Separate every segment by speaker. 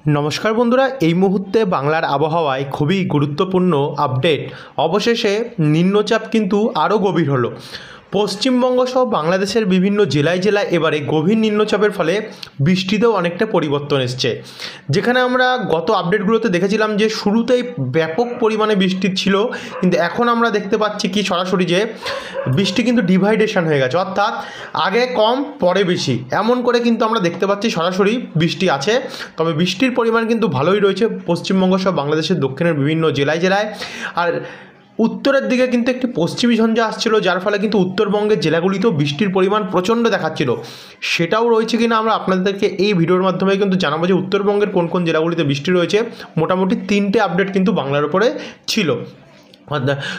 Speaker 1: নমস্কার বন্ধুরা, এই মুহূর্তে বাংলার আবহাওয়ায় খুবই গুরুত্বপূর্ণ আপডেট। অবশেষে নিম্নচাপ কিন্তু আরও গভীর হলো। পশ্চিমবঙ্গ সহ বাংলাদেশের বিভিন্ন জেলায় জেলায় এবারে গভীর নিম্নচাপের ফলে বৃষ্টিতেও অনেকটা পরিবর্তন এসছে। যেখানে আমরা গত আপডেটগুলোতে দেখেছিলাম যে শুরুতেই ব্যাপক পরিমাণে বৃষ্টি ছিল, কিন্তু এখন আমরা দেখতে পাচ্ছি কি সরাসরি যে বৃষ্টি কিন্তু ডিভাইডেশন হয়ে গেছে, অর্থাৎ আগে কম পরে বেশি, এমন করে কিন্তু আমরা দেখতে পাচ্ছি সরাসরি বৃষ্টি আছে। তবে বৃষ্টির পরিমাণ কিন্তু ভালোই রয়েছে পশ্চিমবঙ্গ সহ বাংলাদেশের দক্ষিণের বিভিন্ন জেলায় জেলায়। আর উত্তরের দিকে কিন্তু একটি পশ্চিমী ঝঞ্ঝা আসছিল, যার ফলে কিন্তু উত্তরবঙ্গের জেলাগুলিতেও বৃষ্টির পরিমাণ প্রচণ্ড দেখাচ্ছিল। সেটাও রয়েছে কিনা আমরা আপনাদেরকে এই ভিডিওর মাধ্যমে কিন্তু জানাবো যে উত্তরবঙ্গের কোন কোন জেলাগুলিতে বৃষ্টি রয়েছে। মোটামুটি 3টে আপডেট কিন্তু বাংলার উপরে ছিল।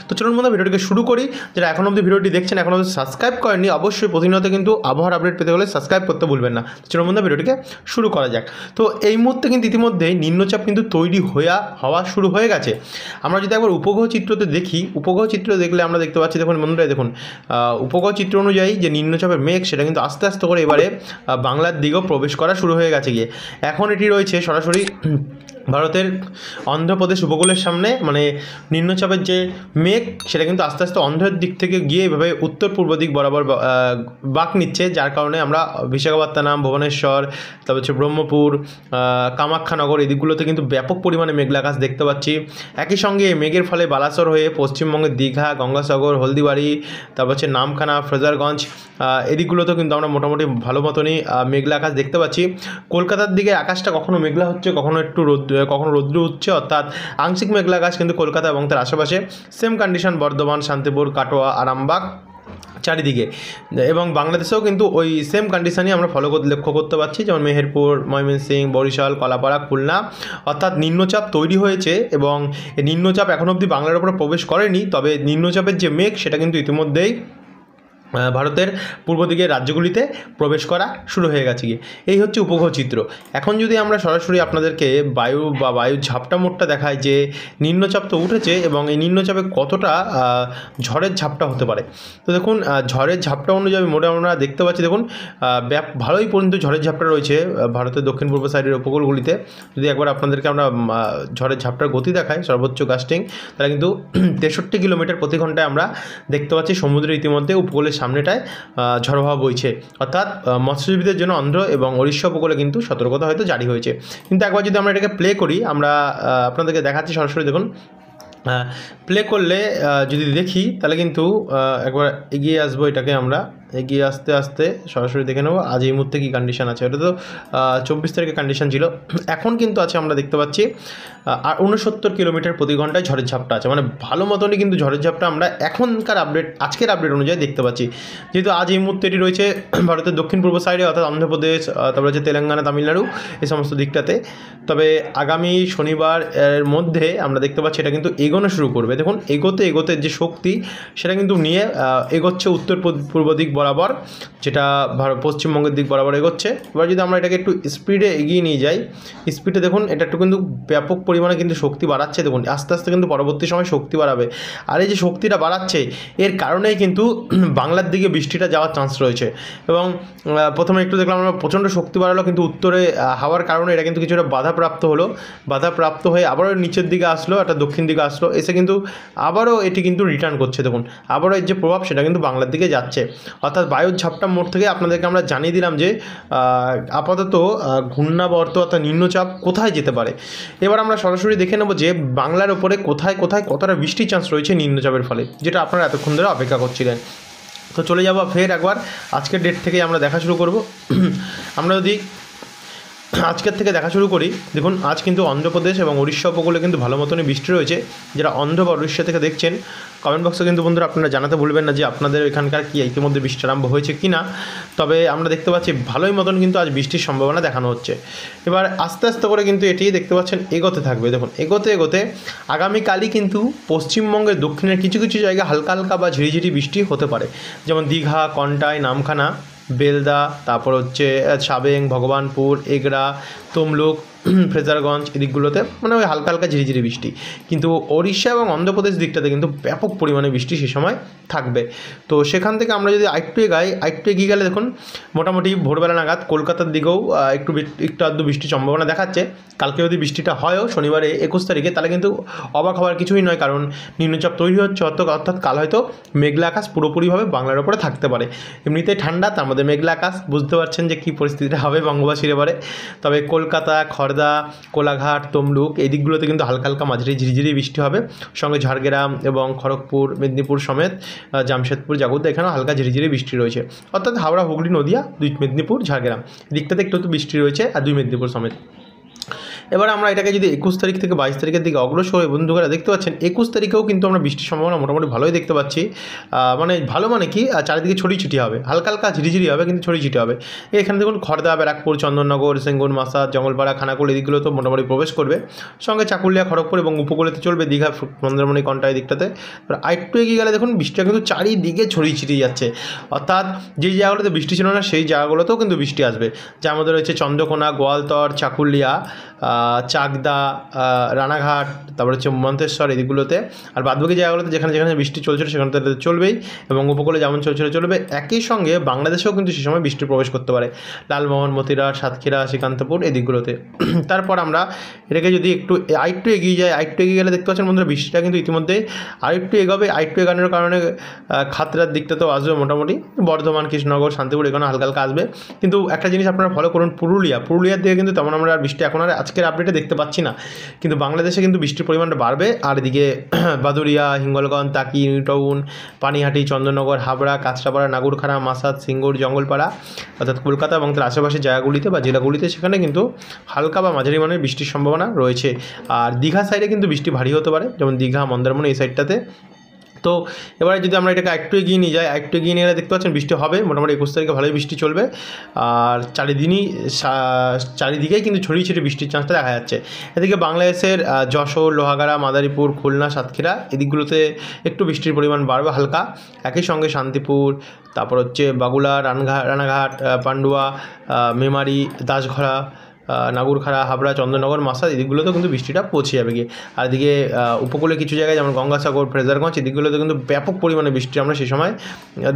Speaker 1: তো চলুন বন্ধুরা, ভিডিওটিকে শুরু করি। যারা এখন অবধি ভিডিওটি দেখছেন, এখন অবধি সাবস্ক্রাইব করেননি, অবশ্যই প্রতিনিয়ত কিন্তু আবহাওয়ার আপডেট পেতে হলে সাবস্ক্রাইব করতে ভুলবেন না। চলুন বন্ধুরা, ভিডিওটিকে শুরু করা যাক। তো এই মুহূর্তে কিন্তু ইতিমধ্যেই নিম্নচাপ কিন্তু তৈরি হওয়া শুরু হয়ে গেছে। আমরা যদি একবার উপগ্রহ চিত্রতে দেখি, উপগ্রহ চিত্র দেখলে আমরা দেখতে পাচ্ছি, দেখুন বন্ধুরা, দেখুন উপগ্রহ চিত্র অনুযায়ী যে নিম্নচাপের মেঘ সেটা কিন্তু আস্তে আস্তে করে এবারে বাংলার দিকেও প্রবেশ করা শুরু হয়ে গেছে গিয়ে। এখন এটি রয়েছে সরাসরি ভারতের অন্ধ্রপ্রদেশ উপকূলের সামনে, মানে নিম্নচাপের যে মেঘ সেটা কিন্তু আস্তে আস্তে অন্ধ্রের দিক থেকে গিয়ে এভাবে উত্তর পূর্ব দিক বরাবর বাঁক নিচ্ছে, যার কারণে আমরা বিশাখাপত্তনম, ভুবনেশ্বর, তারপর হচ্ছে ব্রহ্মপুর, কামাখ্যানগর, এই দিকগুলোতে কিন্তু ব্যাপক পরিমাণে মেঘলা আকাশ দেখতে পাচ্ছি। একই সঙ্গে মেঘের ফলে বালাসোর হয়ে পশ্চিমবঙ্গের দীঘা, গঙ্গাসাগর, হলদিবাড়ি, তারপর হচ্ছে নামখানা, ফ্রেজারগঞ্জ, এদিকগুলোতেও কিন্তু আমরা মোটামুটি ভালো মতনই মেঘলা আকাশ দেখতে পাচ্ছি। কলকাতার দিকে আকাশটা কখনো মেঘলা হচ্ছে, কখনো একটু কখনো রৌদ্র উঠছে, অর্থাৎ আংশিক মেঘলা আকাশ কিন্তু কলকাতা এবং তার আশেপাশে। সেম কন্ডিশন বর্ধমান, শান্তিপুর, কাটোয়া, আরামবাগ চারিদিকে। এবং বাংলাদেশেও কিন্তু ওই সেম কন্ডিশনই আমরা লক্ষ্য করতে পারছি, যেমন মেহেরপুর, ময়মনসিংহ, বরিশাল, কলাপাড়া, খুলনা। অর্থাৎ নিম্নচাপ তৈরি হয়েছে এবং এই নিম্নচাপ এখনও অবধি বাংলার উপরে প্রবেশ করেনি, তবে নিম্নচাপের যে মেঘ সেটা কিন্তু ইতিমধ্যেই ভারতের পূর্ব দিকের রাজ্যগুলিতে প্রবেশ করা শুরু হয়ে গেছে গিয়ে। এই হচ্ছে উপগ্রহ চিত্র। এখন যদি আমরা সরাসরি আপনাদেরকে বায়ুর ঝাপটা মোটটা দেখাই যে নিম্নচাপ তো উঠেছে এবং এই নিম্নচাপে কতটা ঝড়ের ঝাপটা হতে পারে। তো দেখুন, ঝড়ের ঝাপটা অনুযায়ী মোটে আমরা দেখতে পাচ্ছি, দেখুন ভালোই পর্যন্ত ঝড়ের ঝাপটা রয়েছে ভারতের দক্ষিণ পূর্ব সাইডের উপকূলগুলিতে। যদি একবার আপনাদেরকে আমরা ঝড়ের ঝাপটার গতি দেখাই, সর্বোচ্চ গাস্টিং, তাহলে কিন্তু 63 কিলোমিটার প্রতি ঘন্টায় আমরা দেখতে পাচ্ছি সমুদ্রের ইতিমধ্যে উপকূলের সামনেটায় ঝড়ো হাওয়া বইছে। অর্থাৎ মৎস্যজীবীদের জন্য অন্ধ্র এবং ওড়িশা উপকূলে কিন্তু সতর্কতা হয়তো জারি হয়েছে। কিন্তু একবার যদি আমরা এটাকে প্লে করি, আমরা আপনাদেরকে দেখাচ্ছি সরাসরি। দেখুন, প্লে করলে যদি দেখি তাহলে কিন্তু একবার এগিয়ে আসবো, এটাকে আমরা এগিয়ে আস্তে আস্তে সরাসরি দেখে নেবো আজ এই মুহূর্তে কী কন্ডিশন আছে। ওটা তো 24 তারিখে কন্ডিশন ছিল, এখন কিন্তু আছে আমরা দেখতে পাচ্ছি 69 কিলোমিটার প্রতি ঘন্টায় ঝড়ের ঝাপটা আছে। মানে ভালো মতনই কিন্তু ঝড়ের ঝাপটা আমরা এখনকার আপডেট, আজকের আপডেট অনুযায়ী দেখতে পাচ্ছি। যেহেতু আজ এই মুহূর্তে এটি রয়েছে ভারতের দক্ষিণ পূর্ব সাইডে, অর্থাৎ অন্ধ্রপ্রদেশ, তারপরে হচ্ছে তেলেঙ্গানা, তামিলনাড়ু, এই সমস্ত দিকটাতে। তবে আগামী শনিবার এর মধ্যে আমরা দেখতে পাচ্ছি এটা কিন্তু এগোনো শুরু করবে। দেখুন, এগোতে এগোতে যে শক্তি সেটা কিন্তু নিয়ে এগোচ্ছে উত্তর পূর্ব দিক বরাবর, যেটা পশ্চিমবঙ্গের দিক বরাবর এগোচ্ছে। এবার যদি আমরা এটাকে একটু স্পিডে এগিয়ে নিয়ে যাই, স্পিডে দেখুন এটা একটু কিন্তু ব্যাপক পরিমাণে কিন্তু শক্তি বাড়াচ্ছে। দেখুন আস্তে আস্তে কিন্তু পরবর্তী সময় শক্তি বাড়াবে। আর এই যে শক্তিটা বাড়াচ্ছে, এর কারণেই কিন্তু বাংলার দিকে বৃষ্টিটা যাওয়ার চান্স রয়েছে। এবং প্রথমে একটু দেখলাম আমরা প্রচণ্ড শক্তি বাড়ালো, কিন্তু উত্তরে হাওয়ার কারণে এটা কিন্তু কিছুটা বাধাপ্রাপ্ত হলো। বাধাপ্রাপ্ত হয়ে আবারও নিচের দিকে আসলো, একটা দক্ষিণ দিকে আসলো, এসে কিন্তু আবারও এটি কিন্তু রিটার্ন করছে। দেখুন আবারও এর যে প্রভাব সেটা কিন্তু বাংলার দিকে যাচ্ছে। অর্থাৎ বায়ুর ঝাপটা মোড় থেকে আপনাদেরকে আমরা জানিয়ে দিলাম যে আপাতত ঘূর্ণাবর্ত অর্থাৎ নিম্নচাপ কোথায় যেতে পারে। এবার আমরা সরাসরি দেখে নেব যে বাংলার ওপরে কোথায় কোথায় কতটা বৃষ্টির চান্স রয়েছে নিম্নচাপের ফলে, যেটা আপনারা এতক্ষণ ধরে অপেক্ষা করছিলেন। তো চলে যাব ফের একবার আজকের ডেট থেকে আমরা দেখা শুরু করব। আমরা যদি আজকের থেকে দেখা শুরু করি, দেখুন আজ কিন্তু অন্ধ্রপ্রদেশ এবং উড়িষ্যা উপকূলে কিন্তু ভালো মতনই বৃষ্টি রয়েছে। যারা অন্ধ্র বা উড়িষ্যা থেকে দেখছেন, কমেন্ট বক্সে কিন্তু বন্ধুরা আপনারা জানাতে ভুলবেন না যে আপনাদের এখানকার কি ইতিমধ্যে বৃষ্টি আরম্ভ হয়েছে কি না। তবে আমরা দেখতে পাচ্ছি ভালোই মতন কিন্তু আজ বৃষ্টির সম্ভাবনা দেখানো হচ্ছে। এবার আস্তে আস্তে করে কিন্তু এটি দেখতে পাচ্ছেন এগোতে থাকবে। দেখুন এগোতে এগোতে আগামীকালই কিন্তু পশ্চিমবঙ্গের দক্ষিণের কিছু কিছু জায়গায় হালকা হালকা বা ঝিরিঝিরি বৃষ্টি হতে পারে, যেমন দীঘা, কন্টাই, নামখানা, বেলদা, তারপর হচ্ছে সাবেং, ভগবানপুর, এগরা, তমলুক, ফ্রেজারগঞ্জ এদিকগুলোতে মানে ওই হালকা হালকা ঝিরিঝিরি বৃষ্টি। কিন্তু ওড়িশা এবং অন্ধ্রপ্রদেশ দিকটাতে কিন্তু ব্যাপক পরিমাণে বৃষ্টি সে সময় থাকবে। তো সেখান থেকে আমরা যদি আরেকটু এগিয়ে গেলে দেখুন মোটামুটি ভোরবেলা নাগাদ কলকাতার দিকেও একটু আধটু বৃষ্টির সম্ভাবনা দেখাচ্ছে। কালকে যদি বৃষ্টিটা হয়ও শনিবারে 21 তারিখে, তাহলে কিন্তু অবাক হওয়ার কিছুই নয়, কারণ নিম্নচাপ তৈরি হচ্ছে, অর্থাৎ কাল হয়তো মেঘলা আকাশ পুরোপুরিভাবে বাংলার ওপরে থাকতে পারে। এমনিতেই ঠান্ডা, তার মধ্যে মেঘলা আকাশ, বুঝতে পারছেন যে কী পরিস্থিতিটা হবে বঙ্গবাসীর এবারে। তবে কলকাতা, খড়দা, কোলাঘাট, তমলুক এই দিকগুলোতে কিন্তু হালকা হালকা মাঝারি ঝিরিঝিরি বৃষ্টি হবে। সঙ্গে ঝাড়গ্রাম এবং খড়গপুর, মেদিনীপুর সমেত জামশেদপুর, জাগুদা এখানেও হালকা ঝিরিঝিরি বৃষ্টি রয়েছে। অর্থাৎ হাওড়া, হুগলি, নদিয়া, 2 মেদিনীপুর, ঝাড়গ্রাম এদিকটাতে একটু বৃষ্টি রয়েছে, আর 2 মেদিনীপুর সমেত। এবার আমরা এটাকে যদি 21 তারিখ থেকে 22 তারিখের দিকে অগ্রসর হয়ে বন্ধুরা দেখতে পাচ্ছেন 21 তারিখেও কিন্তু আমরা বৃষ্টির সম্ভাবনা মোটামুটি ভালোই দেখতে পাচ্ছি। মানে কি চারিদিকে ছড়িয়ে ছিটিয়ে হবে, হালকা হালকা ঝিরিঝিরি হবে, কিন্তু ছড়িয়ে ছিটিয়ে হবে। এখানে দেখুন খড়দা, ব্যারাকপুর, চন্দননগর, সেঙ্গুর, মাসাদ, জঙ্গলপাড়া, খানাকুল এদিকগুলো তো মোটামুটি প্রবেশ করবে। সঙ্গে চাকুলিয়া, খড়গপুর এবং উপকূলেতে চলবে, দীঘা, মন্দারমণি, কন্টা এই দিকটাতে। আরেকটু এগিয়ে গেলে দেখুন বৃষ্টিটা কিন্তু চারিদিকে ছড়িয়ে ছিটিয়ে যাচ্ছে, অর্থাৎ যেই জায়গাগুলোতে বৃষ্টি ছিল না সেই জায়গাগুলোতেও কিন্তু বৃষ্টি আসবে। যার মধ্যে রয়েছে চন্দ্রকোনা, গোয়ালতর, চাকুলিয়া, চাকদা, রানাঘাট, তারপর হচ্ছে মন্তেশ্বর এদিকগুলোতে। আর বাদবাকি জায়গাগুলোতে যেখানে যেখানে বৃষ্টি চলছিল সেখানে তো চলবেই, এবং উপকূলে যেমন চলছিল চলবে। একই সঙ্গে বাংলাদেশেও কিন্তু সে সময় বৃষ্টি প্রবেশ করতে পারে, লালমোহন, মতিরাট, সাতক্ষীরা, শ্রীকান্তপুর এই দিকগুলোতে। তারপর আমরা এটাকে যদি আরেকটু এগিয়ে গেলে দেখতে পাচ্ছেন বন্ধুরা বৃষ্টিটা কিন্তু ইতিমধ্যেই আরেকটু এগানোর কারণে খাতড়ার দিকটাতেও আসবে মোটামুটি, বর্ধমান, কৃষ্ণনগর, শান্তিপুর এখানে হালকা হালকা আসবে। কিন্তু একটা জিনিস আপনারা ফলো করুন, পুরুলিয়ার দিকে কিন্তু তেমন আমরা বৃষ্টি এখন আর আজকের আপডেটে দেখতে পাচ্ছি না, কিন্তু বাংলাদেশে কিন্তু বৃষ্টির পরিমাণটা বাড়বে। আর এদিকে বাদুড়িয়া, হিঙ্গলগঞ্জ, টাকি, নিউটাউন, পানিহাটি, চন্দননগর, হাবড়া, কাঁচরাপাড়া, নাগুরখানা, মাসাদ, সিঙ্গুর, জঙ্গলপাড়া অর্থাৎ কলকাতা এবং তার আশেপাশের জায়গাগুলিতে বা জেলাগুলিতে সেখানে কিন্তু হালকা বা মাঝারি মানের বৃষ্টির সম্ভাবনা রয়েছে। আর দীঘা সাইডে কিন্তু বৃষ্টি ভারী হতে পারে, যেমন দীঘা, মন্দারমণি এই সাইডটাতে। তো এবারে যদি আমরা এটাকে একটু এগিয়ে নিয়ে যাই, গেলে দেখতে পাচ্ছেন বৃষ্টি হবে মোটামুটি 21 তারিখে ভালোই বৃষ্টি চলবে। আর চারিদিকেই কিন্তু ছড়িয়ে ছিটিয়ে বৃষ্টির চান্সটা দেখা যাচ্ছে। এদিকে বাংলাদেশের যশোর, লোহাগাড়া, মাদারীপুর, খুলনা, সাতক্ষীরা এদিকগুলোতে একটু বৃষ্টির পরিমাণ বাড়বে হালকা। একই সঙ্গে শান্তিপুর, তারপর হচ্ছে বাগুলা, রানাঘাট, পান্ডুয়া, মেমারি, দাসঘরা, নাগুরখাড়া, হাবড়া, চন্দননগর, মাসাদ এদিকগুলোতেও কিন্তু বৃষ্টিটা পৌঁছে যাবে গিয়ে। আর এদিকে উপকূলে কিছু জায়গায় যেমন গঙ্গাসাগর, ফ্রেজারগঞ্জ এদিকগুলোতে কিন্তু ব্যাপক পরিমাণে বৃষ্টি আমরা সেই সময়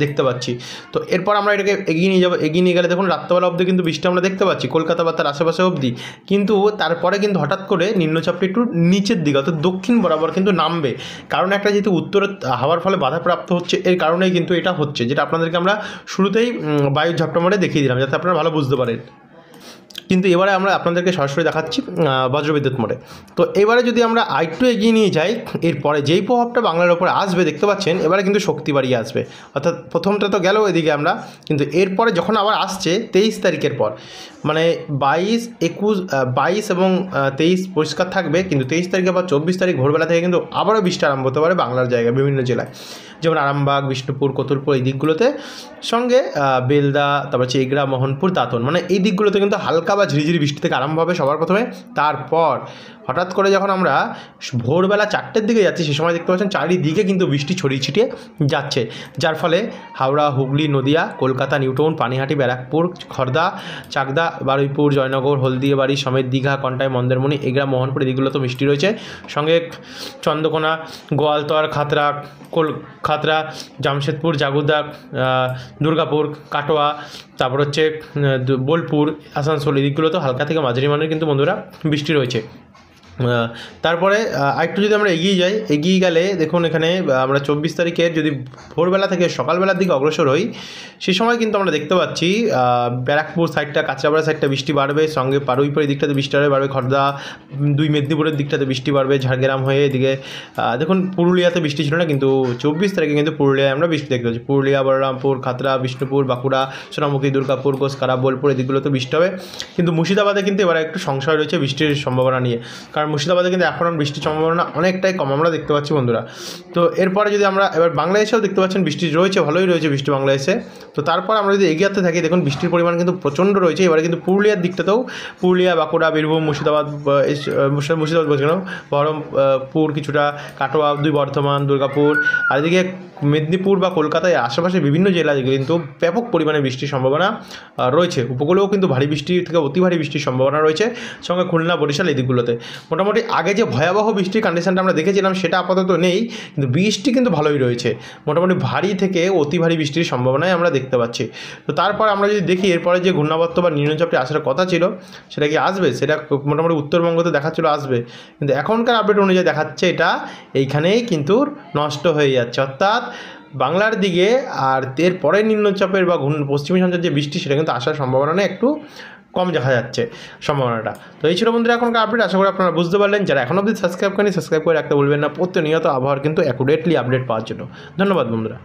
Speaker 1: দেখতে পাচ্ছি। তো এরপর আমরা এটাকে এগিয়ে নিয়ে গেলে দেখুন রাত্রেবেলা অবধি কিন্তু বৃষ্টি আমরা দেখতে পাচ্ছি কলকাতা বা তার আশেপাশে অবধি, কিন্তু তারপরে কিন্তু হঠাৎ করে নিম্নচাপটি একটু নিচের দিকে অর্থাৎ দক্ষিণ বরাবর কিন্তু নামবে। কারণ একটা যেহেতু উত্তরের হাওয়ার ফলে বাধাপ্রাপ্ত হচ্ছে, এর কারণেই কিন্তু এটা হচ্ছে, যেটা আপনাদেরকে আমরা শুরুতেই বায়ুর ঝাপটা মোড়ে দেখিয়ে দিলাম যাতে আপনারা ভালো বুঝতে পারেন। কিন্তু এবারে আমরা আপনাদেরকে সরাসরি দেখাচ্ছি বজ্রবিদ্যুৎ মোডে। তো এবারে যদি আমরা আরেকটু এগিয়ে নিয়ে যাই, এরপরে যেই প্রভাবটা বাংলার ওপরে আসবে দেখতে পাচ্ছেন এবারে কিন্তু শক্তি বাড়িয়ে আসবে। অর্থাৎ প্রথমটা তো গেল এদিকে আমরা, কিন্তু এরপরে যখন আবার আসছে 23 তারিখের পর, মানে 22, 21, 22 এবং 23 পরিষ্কার থাকবে, কিন্তু 23 তারিখে বা 24 তারিখ ভোরবেলা থেকে কিন্তু আবারও বৃষ্টি আরম্ভ হতে পারে বাংলার জায়গায় বিভিন্ন জেলায়, যেমন আরামবাগ, বিষ্ণুপুর, কতুলপুর এই দিকগুলোতে, সঙ্গে বেলদা, তারপর হচ্ছে এগরা, মোহনপুর, দাঁতন, মানে এই দিকগুলোতে কিন্তু হালকা বা ঝিরিঝিরি বৃষ্টি থেকে আরম্ভ হবে সবার প্রথমে। তারপর হঠাৎ করে যখন আমরা ভোরবেলা 4টের দিকে যাচ্ছি সে সময় দেখতে পাচ্ছেন চারিদিকে কিন্তু বৃষ্টি ছড়িয়ে ছিটিয়ে যাচ্ছে, যার ফলে হাওড়া, হুগলি, নদিয়া, কলকাতা, নিউটাউন, পানিহাটি, ব্যারাকপুর, খড়দা, চাকদা, বারুইপুর, জয়নগর, হলদিয়াবাড়ি সমেত দীঘা, কন্টাই, মন্দারমণি, এগরা, মোহনপুর এদিকগুলো তো বৃষ্টি রয়েছে। সঙ্গে চন্দ্রকোনা, গোয়ালতর, খাতড়া, জামশেদপুর, জাগুদা, দুর্গাপুর, কাটোয়া, তারপর হচ্ছে বোলপুর, আসানসোল এদিকগুলো তো হালকা থেকে মাঝারি মানের কিন্তু বন্ধুরা বৃষ্টি রয়েছে। তারপরে আরেকটু যদি আমরা এগিয়ে গেলে দেখুন এখানে আমরা 24 তারিখের যদি ভোরবেলা থেকে সকালবেলার দিকে অগ্রসর হই সেই সময় কিন্তু আমরা দেখতে পাচ্ছি ব্যারাকপুর সাইডটা, কাঁচরাপাড়া সাইডটা বৃষ্টি বাড়বে, সঙ্গে বারুইপুর এই দিকটাতে বৃষ্টি বাড়বে, খড়দা, 2 মেদিনীপুরের দিকটাতে বৃষ্টি বাড়বে, ঝাড়গ্রাম হয়ে এদিকে দেখুন পুরুলিয়াতে বৃষ্টি ছিল না, কিন্তু 24 তারিখে কিন্তু পুরুলিয়ায় আমরা বৃষ্টি দেখতে পাচ্ছি। পুরুলিয়া, বলরামপুর, খাতড়া, বিষ্ণুপুর, বাঁকুড়া, সোনামুখী, দুর্গাপুর, গোসকারা, বোলপুর এদিকগুলোতে বৃষ্টি হবে। কিন্তু মুর্শিদাবাদে কিন্তু এবার একটু সংশয় রয়েছে বৃষ্টির সম্ভাবনা নিয়ে, কারণ আর মুর্শিদাবাদে কিন্তু এখন বৃষ্টির সম্ভাবনা অনেকটাই কম আমরা দেখতে পাচ্ছি বন্ধুরা। তো এরপরে যদি আমরা এবার বাংলাদেশেও দেখতে পাচ্ছেন বৃষ্টি রয়েছে, ভালোই রয়েছে বৃষ্টি বাংলাদেশে। তো তারপর আমরা যদি এগিয়ে থাকি দেখুন বৃষ্টির পরিমাণ কিন্তু প্রচণ্ড রয়েছে। এবারে কিন্তু পুরুলিয়ার দিকটাতেও, পুরুলিয়া, বাঁকুড়া, বীরভূম, মুর্শিদাবাদ বলছে কেন, বহরমপুর, কিছুটা কাটোয়া, বর্ধমান, দুর্গাপুর, আর এদিকে মেদিনীপুর বা কলকাতায় আশেপাশে বিভিন্ন জেলায় কিন্তু ব্যাপক পরিমাণে বৃষ্টির সম্ভাবনা রয়েছে। উপকূলেও কিন্তু ভারী বৃষ্টি থেকে অতি ভারী বৃষ্টির সম্ভাবনা রয়েছে, সঙ্গে খুলনা, বরিশাল এই দিকগুলোতে। মোটামুটি আগে যে ভয়াবহ বৃষ্টির কন্ডিশনটা আমরা দেখেছিলাম সেটা আপাতত নেই, কিন্তু বৃষ্টি কিন্তু ভালোই রয়েছে। মোটামুটি ভারী থেকে অতি ভারী বৃষ্টির সম্ভাবনাই আমরা দেখতে পাচ্ছি। তো তারপর আমরা যদি দেখি এরপরে যে ঘূর্ণাবর্ত বা নিম্নচাপটি আসার কথা ছিল সেটা কি আসবে, সেটা মোটামুটি উত্তরবঙ্গতে দেখাচ্ছিল আসবে, কিন্তু এখনকার আপডেট অনুযায়ী দেখাচ্ছে এটা এইখানেই কিন্তু নষ্ট হয়ে যাচ্ছে। অর্থাৎ বাংলার দিকে আর এরপরে নিম্নচাপের বা পশ্চিমী ঝঞ্ঝার যে বৃষ্টি সেটা কিন্তু আসার সম্ভাবনা একটু কম দেখা যাচ্ছে সম্ভাবনাটা। তো এই ছিল বন্ধুরা এখনকার আপডেট, আশা করি আপনারা বুঝতে পারলেন। যারা এখন অবধি সাবস্ক্রাইব করেনি সাবস্ক্রাইব করে রাখতে বলবেন না, প্রতিনিয়ত আবহাওয়ার কিন্তু অ্যাকুরেটলি আপডেট পাওয়ার জন্য। ধন্যবাদ বন্ধুরা।